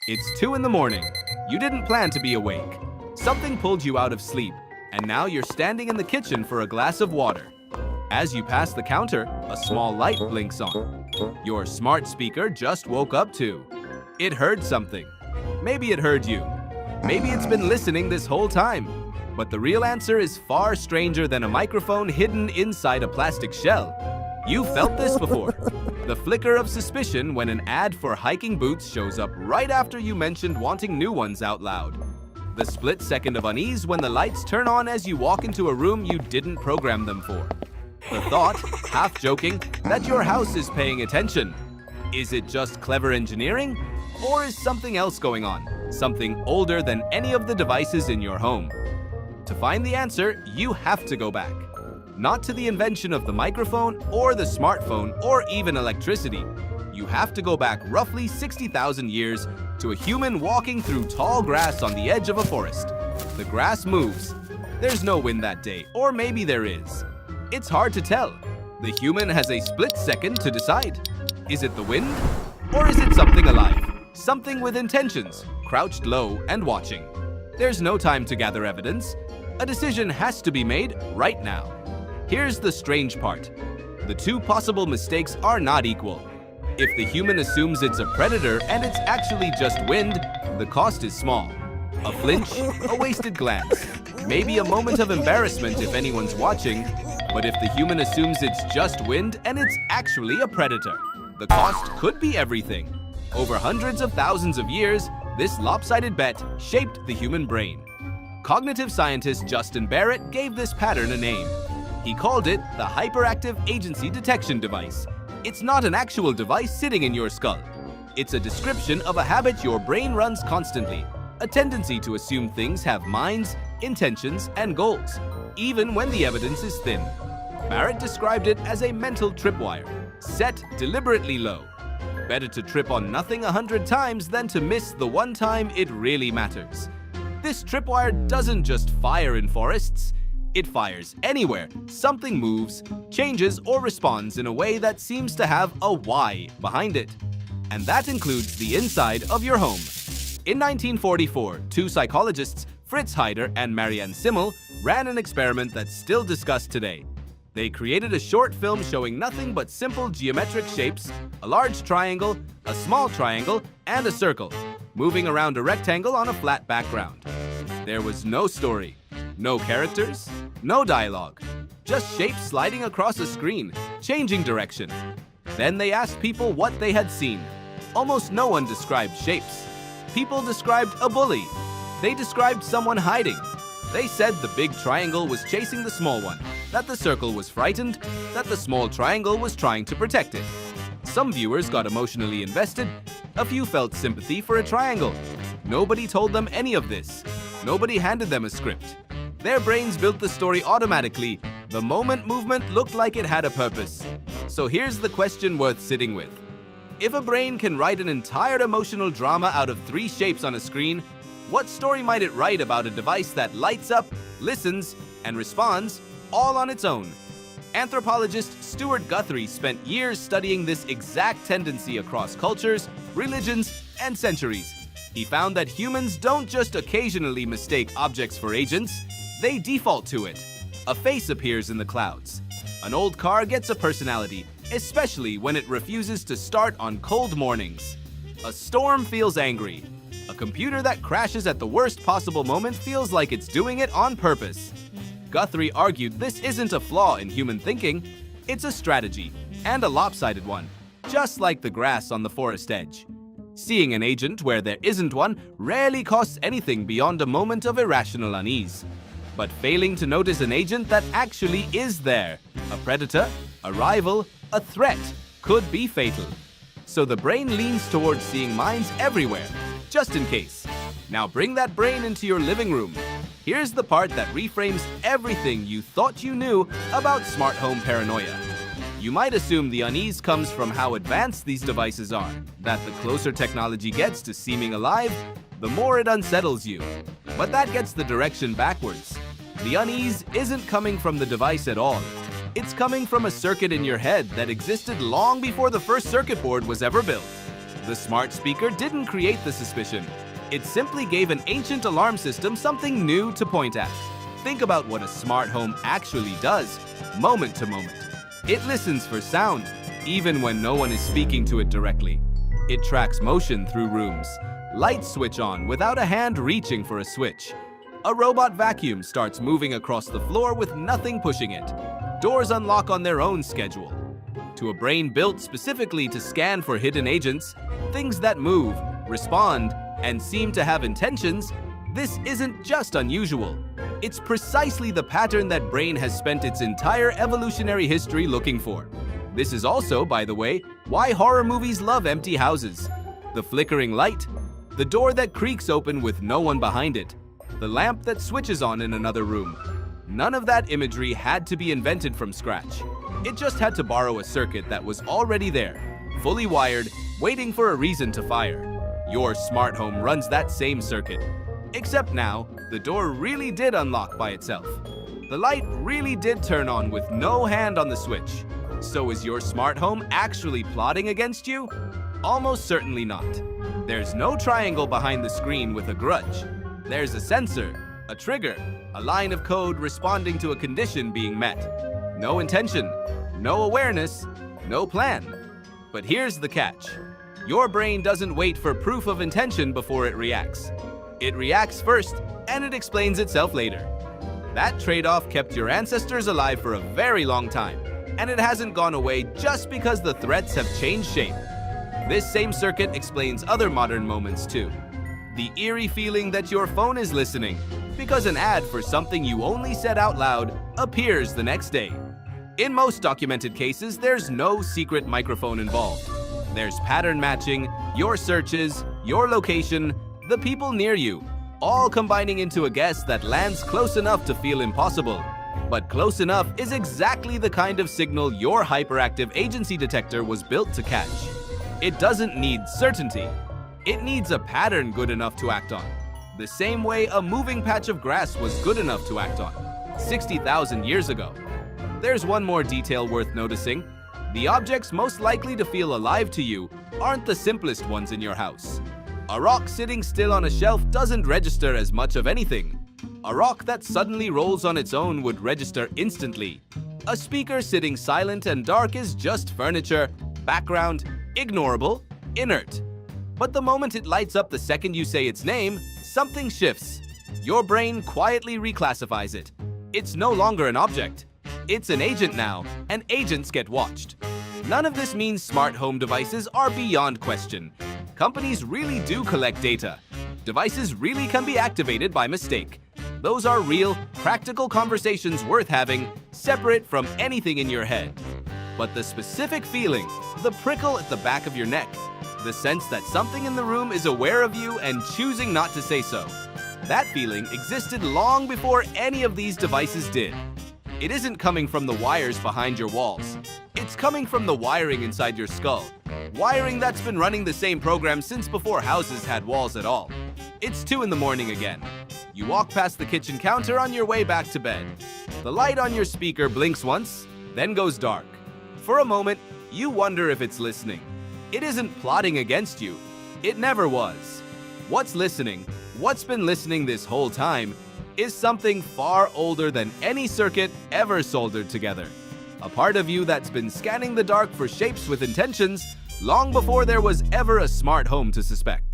It's 2 in the morning. You didn't plan to be awake. Something pulled you out of sleep, and now you're standing in the kitchen for a glass of water. As you pass the counter, a small light blinks on. Your smart speaker just woke up too. It heard something. Maybe it heard you. Maybe it's been listening this whole time. But the real answer is far stranger than a microphone hidden inside a plastic shell. You felt this before. The flicker of suspicion when an ad for hiking boots shows up right after you mentioned wanting new ones out loud. The split second of unease when the lights turn on as you walk into a room you didn't program them for. The thought, half joking, that your house is paying attention. Is it just clever engineering? Or is something else going on? Something older than any of the devices in your home? To find the answer, you have to go back. Not to the invention of the microphone or the smartphone or even electricity. You have to go back roughly 60,000 years to a human walking through tall grass on the edge of a forest. The grass moves. There's no wind that day, or maybe there is. It's hard to tell. The human has a split second to decide. Is it the wind? Or is it something alive? Something with intentions, crouched low and watching. There's no time to gather evidence. A decision has to be made right now. Here's the strange part. The two possible mistakes are not equal. If the human assumes it's a predator and it's actually just wind, the cost is small. A flinch, a wasted glance, maybe a moment of embarrassment if anyone's watching. But if the human assumes it's just wind and it's actually a predator, the cost could be everything. Over hundreds of thousands of years, this lopsided bet shaped the human brain. Cognitive scientist Justin Barrett gave this pattern a name. He called it the hyperactive agency detection device. It's not an actual device sitting in your skull. It's a description of a habit your brain runs constantly, a tendency to assume things have minds, intentions, and goals, even when the evidence is thin. Barrett described it as a mental tripwire, set deliberately low. Better to trip on nothing 100 times than to miss the one time it really matters. This tripwire doesn't just fire in forests. It fires anywhere something moves, changes, or responds in a way that seems to have a why behind it. And that includes the inside of your home. In 1944, two psychologists, Fritz Heider and Marianne Simmel, ran an experiment that's still discussed today. They created a short film showing nothing but simple geometric shapes, a large triangle, a small triangle, and a circle, moving around a rectangle on a flat background. There was no story. No characters, no dialogue, just shapes sliding across a screen, changing direction. Then they asked people what they had seen. Almost no one described shapes. People described a bully. They described someone hiding. They said the big triangle was chasing the small one, that the circle was frightened, that the small triangle was trying to protect it. Some viewers got emotionally invested. A few felt sympathy for a triangle. Nobody told them any of this. Nobody handed them a script. Their brains built the story automatically. The moment movement looked like it had a purpose. So here's the question worth sitting with. If a brain can write an entire emotional drama out of 3 shapes on a screen, what story might it write about a device that lights up, listens, and responds all on its own? Anthropologist Stuart Guthrie spent years studying this exact tendency across cultures, religions, and centuries. He found that humans don't just occasionally mistake objects for agents, they default to it. A face appears in the clouds. An old car gets a personality, especially when it refuses to start on cold mornings. A storm feels angry. A computer that crashes at the worst possible moment feels like it's doing it on purpose. Guthrie argued this isn't a flaw in human thinking, it's a strategy, and a lopsided one, just like the grass on the forest edge. Seeing an agent where there isn't one rarely costs anything beyond a moment of irrational unease. But failing to notice an agent that actually is there, a predator, a rival, a threat, could be fatal. So the brain leans towards seeing minds everywhere, just in case. Now bring that brain into your living room. Here's the part that reframes everything you thought you knew about smart home paranoia. You might assume the unease comes from how advanced these devices are, that the closer technology gets to seeming alive, the more it unsettles you. But that gets the direction backwards. The unease isn't coming from the device at all. It's coming from a circuit in your head that existed long before the first circuit board was ever built. The smart speaker didn't create the suspicion. It simply gave an ancient alarm system something new to point at. Think about what a smart home actually does, moment to moment. It listens for sound, even when no one is speaking to it directly. It tracks motion through rooms. Lights switch on without a hand reaching for a switch. A robot vacuum starts moving across the floor with nothing pushing it. Doors unlock on their own schedule. To a brain built specifically to scan for hidden agents, things that move, respond, and seem to have intentions, this isn't just unusual. It's precisely the pattern that brain has spent its entire evolutionary history looking for. This is also, by the way, why horror movies love empty houses. The flickering light, the door that creaks open with no one behind it, the lamp that switches on in another room. None of that imagery had to be invented from scratch. It just had to borrow a circuit that was already there, fully wired, waiting for a reason to fire. Your smart home runs that same circuit. Except now, the door really did unlock by itself. The light really did turn on with no hand on the switch. So is your smart home actually plotting against you? Almost certainly not. There's no triangle behind the screen with a grudge. There's a sensor, a trigger, a line of code responding to a condition being met. No intention, no awareness, no plan. But here's the catch. Your brain doesn't wait for proof of intention before it reacts. It reacts first, and it explains itself later. That trade-off kept your ancestors alive for a very long time, and it hasn't gone away just because the threats have changed shape. This same circuit explains other modern moments too. The eerie feeling that your phone is listening, because an ad for something you only said out loud appears the next day. In most documented cases, there's no secret microphone involved. There's pattern matching, your searches, your location, the people near you, all combining into a guess that lands close enough to feel impossible. But close enough is exactly the kind of signal your hyperactive agency detector was built to catch. It doesn't need certainty. It needs a pattern good enough to act on, the same way a moving patch of grass was good enough to act on 60,000 years ago. There's one more detail worth noticing. The objects most likely to feel alive to you aren't the simplest ones in your house. A rock sitting still on a shelf doesn't register as much of anything. A rock that suddenly rolls on its own would register instantly. A speaker sitting silent and dark is just furniture, background, ignorable, inert. But the moment it lights up the second you say its name, something shifts. Your brain quietly reclassifies it. It's no longer an object. It's an agent now, and agents get watched. None of this means smart home devices are beyond question. Companies really do collect data. Devices really can be activated by mistake. Those are real, practical conversations worth having, separate from anything in your head. But the specific feeling, the prickle at the back of your neck, the sense that something in the room is aware of you and choosing not to say so, that feeling existed long before any of these devices did. It isn't coming from the wires behind your walls. It's coming from the wiring inside your skull. Wiring that's been running the same program since before houses had walls at all. It's 2 in the morning again. You walk past the kitchen counter on your way back to bed. The light on your speaker blinks once, then goes dark. For a moment, you wonder if it's listening. It isn't plotting against you. It never was. What's listening, what's been listening this whole time, is something far older than any circuit ever soldered together. A part of you that's been scanning the dark for shapes with intentions long before there was ever a smart home to suspect.